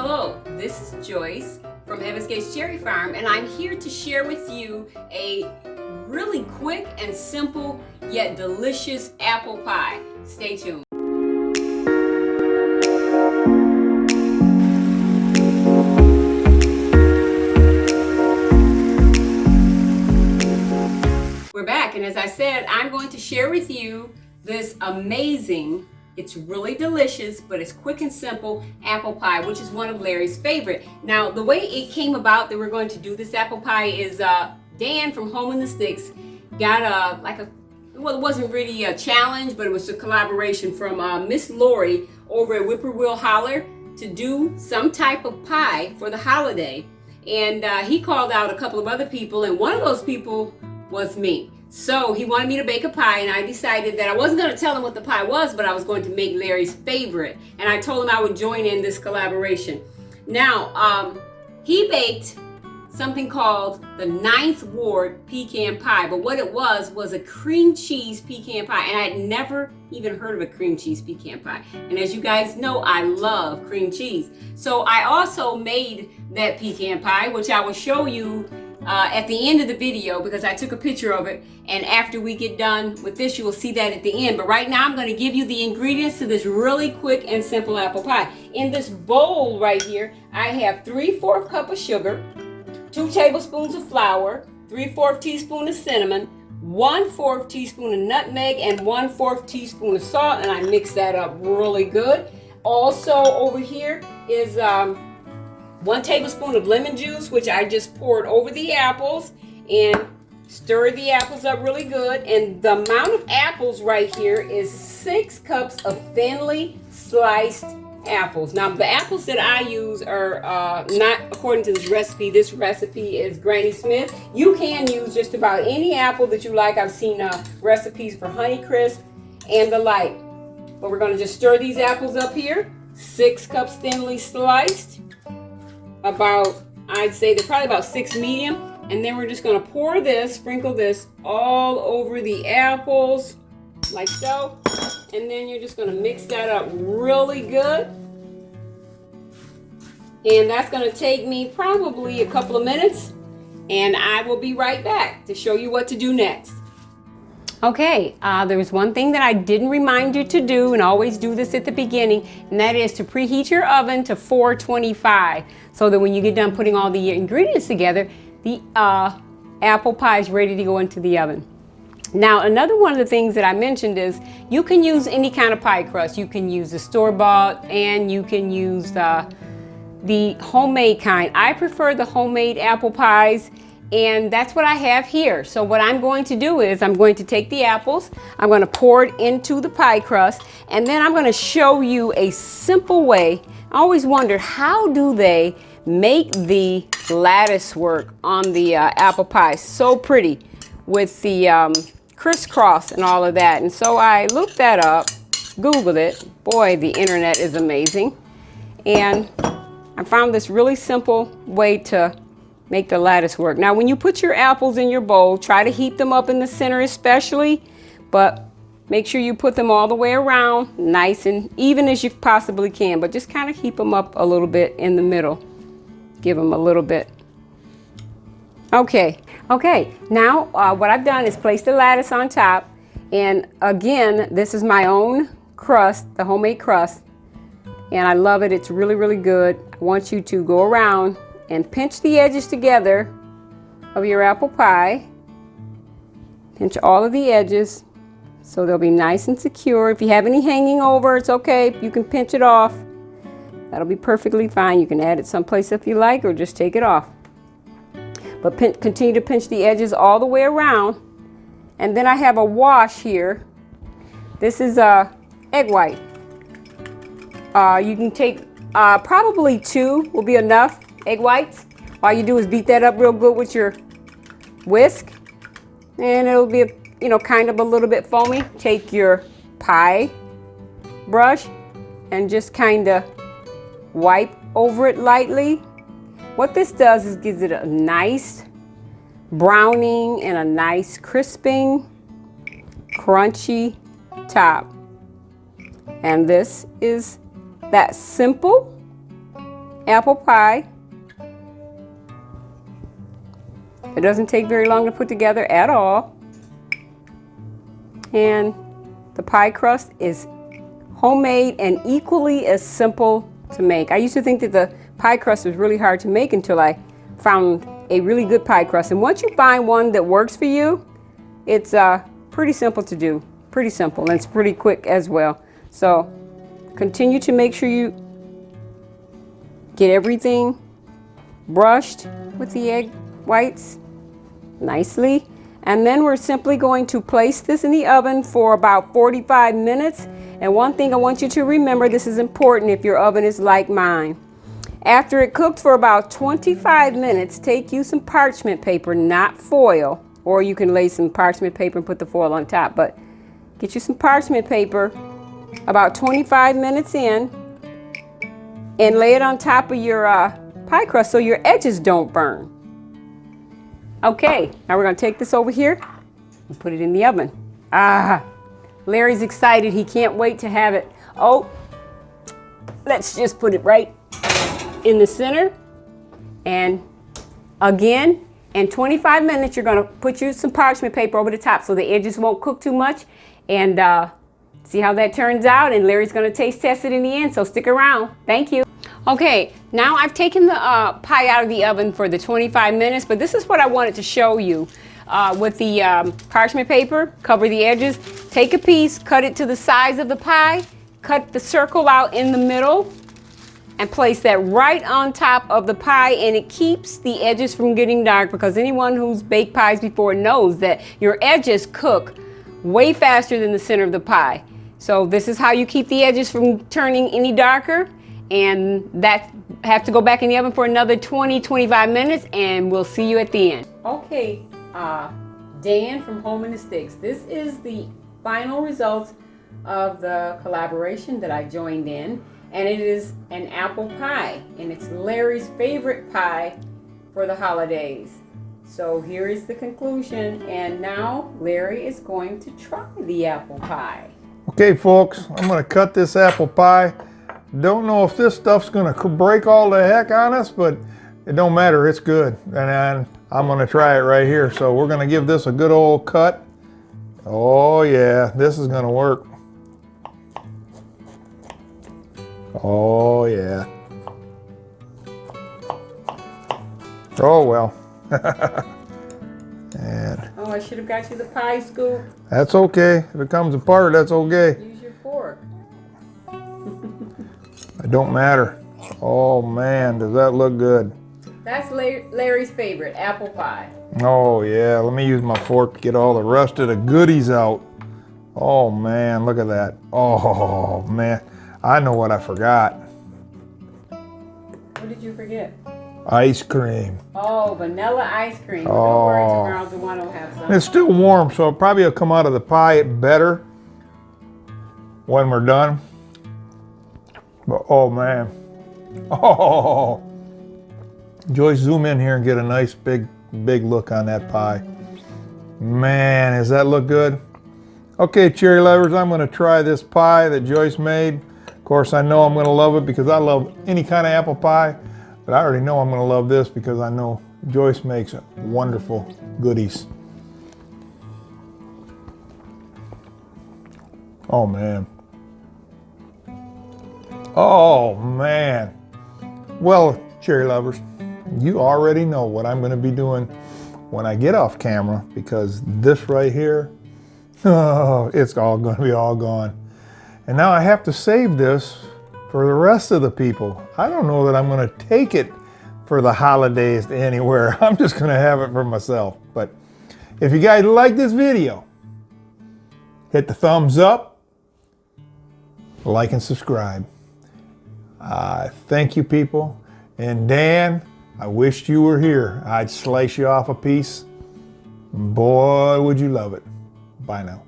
Hello, this is Joyce from Evans Gates Cherry Farm, and I'm here to share with you a really quick and simple yet delicious apple pie. Stay tuned. We're back, and as I said, I'm going to share with you this amazing, it's really delicious, but it's quick and simple apple pie, which is one of Larry's favorite. Now, the way it came about that we're going to do this apple pie is Dan from Home in the Sticks got well, it wasn't really a challenge, but it was a collaboration from Miss Lori over at Whippoorwill Holler to do some type of pie for the holiday. And he called out a couple of other people, and one of those people was me. So he wanted me to bake a pie, and I decided that I wasn't going to tell him what the pie was, but I was going to make Larry's favorite. And I told him I would join in this collaboration. Now, he baked something called the 9th Ward pecan pie, but what it was a cream cheese pecan pie, and I had never even heard of a cream cheese pecan pie. And as you guys know, I love cream cheese. So I also made that pecan pie, which I will show you at the end of the video, because I took a picture of it, and after we get done with this you will see that at the end. But right now I'm going to give you the ingredients to this really quick and simple apple pie. In this bowl right here I have 3/4 cup of sugar, 2 tablespoons of flour, 3/4 teaspoon of cinnamon, 1/4 teaspoon of nutmeg, and 1/4 teaspoon of salt, and I mix that up really good. Also over here is 1 tablespoon of lemon juice, which I just poured over the apples, and stir the apples up really good. And the amount of apples right here is 6 cups of thinly sliced apples. Now, the apples that I use are not according to this recipe. This recipe is Granny Smith. You can use just about any apple that you like. I've seen recipes for Honeycrisp and the like. But we're going to just stir these apples up here. 6 cups thinly sliced. I'd say they're probably about 6 medium, and then we're just going to pour this, sprinkle this all over the apples like so, and then you're just going to mix that up really good. And that's going to take me probably a couple of minutes, and I will be right back to show you what to do next. Okay, there's one thing that I didn't remind you to do, and always do this at the beginning, and that is to preheat your oven to 425, so that when you get done putting all the ingredients together, the apple pie is ready to go into the oven. Now, another one of the things that I mentioned is you can use any kind of pie crust. You can use the store-bought, and you can use the homemade kind. I prefer the homemade apple pies, and that's what I have here. So what I'm going to do is I'm going to take the apples, I'm going to pour it into the pie crust, and then I'm going to show you a simple way. I always wondered, how do they make the lattice work on the apple pie so pretty with the crisscross and all of that? And so I looked that up, Googled it. Boy, the internet is amazing. And I found this really simple way to make the lattice work. Now, when you put your apples in your bowl, try to heat them up in the center especially, but make sure you put them all the way around, nice and even as you possibly can, but just kind of heat them up a little bit in the middle. Give them a little bit. Okay, now what I've done is place the lattice on top, and again, this is my own crust, the homemade crust, and I love it. It's really, really good. I want you to go around and pinch the edges together of your apple pie. Pinch all of the edges so they'll be nice and secure. If you have any hanging over, it's okay. You can pinch it off. That'll be perfectly fine. You can add it someplace if you like, or just take it off. But continue to pinch the edges all the way around. And then I have a wash here. This is egg white. You can take probably 2 will be enough egg whites. All you do is beat that up real good with your whisk, and it'll be kind of a little bit foamy. Take your pie brush and just kind of wipe over it lightly. What this does is gives it a nice browning and a nice crisping, crunchy top. And this is that simple apple pie. It doesn't take very long to put together at all. And the pie crust is homemade and equally as simple to make. I used to think that the pie crust was really hard to make until I found a really good pie crust. And once you find one that works for you, it's pretty simple to do. Pretty simple, and it's pretty quick as well. So continue to make sure you get everything brushed with the egg whites nicely. And then we're simply going to place this in the oven for about 45 minutes. And one thing I want you to remember, this is important if your oven is like mine. After it cooks for about 25 minutes, take you some parchment paper, not foil, or you can lay some parchment paper and put the foil on top, but get you some parchment paper about 25 minutes in and lay it on top of your pie crust so your edges don't burn. Okay, now we're going to take this over here and put it in the oven. Larry's excited. He can't wait to have it. Oh, let's just put it right in the center. And again, in 25 minutes, you're going to put you some parchment paper over the top so the edges won't cook too much. And see how that turns out. And Larry's going to taste test it in the end, so stick around. Thank you. Okay, now I've taken the pie out of the oven for the 25 minutes, but this is what I wanted to show you. With the parchment paper, cover the edges, take a piece, cut it to the size of the pie, cut the circle out in the middle, and place that right on top of the pie, and it keeps the edges from getting dark, because anyone who's baked pies before knows that your edges cook way faster than the center of the pie. So this is how you keep the edges from turning any darker, and that have to go back in the oven for another 20-25 minutes, and we'll see you at the end. Okay, Dan from Home in the Sticks. This is the final results of the collaboration that I joined in, and it is an apple pie, and it's Larry's favorite pie for the holidays. So here is the conclusion, and now Larry is going to try the apple pie. Okay folks, I'm going to cut this apple pie. Don't know if this stuff's going to break all the heck on us, but it don't matter, it's good. And I'm going to try it right here. So we're going to give this a good old cut. Oh yeah, this is going to work. Oh yeah. Oh well. And oh, I should have got you the pie scoop. That's okay. If it comes apart, that's okay. Use your fork. It don't matter. Oh man, does that look good. That's Larry's favorite, apple pie. Oh yeah, let me use my fork to get all the rest of the goodies out. Oh man, look at that. Oh man, I know what I forgot. What did you forget? Ice cream. Oh, vanilla ice cream. Oh. Don't worry, tomorrow DeWan will have some. It's still warm, so it probably will come out of the pie better when we're done. But oh man. Oh. Joyce, zoom in here and get a nice big look on that pie. Man, does that look good? Okay, cherry lovers, I'm going to try this pie that Joyce made. Of course, I know I'm going to love it because I love any kind of apple pie. But I already know I'm going to love this because I know Joyce makes wonderful goodies. Oh man. Oh man. Well, cherry lovers, you already know what I'm going to be doing when I get off camera, because this right here, oh, it's all going to be all gone. And now I have to save this for the rest of the people. I don't know that I'm going to take it for the holidays to anywhere. I'm just going to have it for myself. But if you guys like this video, hit the thumbs up, like and subscribe. Thank you, people. And Dan, I wished you were here. I'd slice you off a piece. Boy, would you love it. Bye now.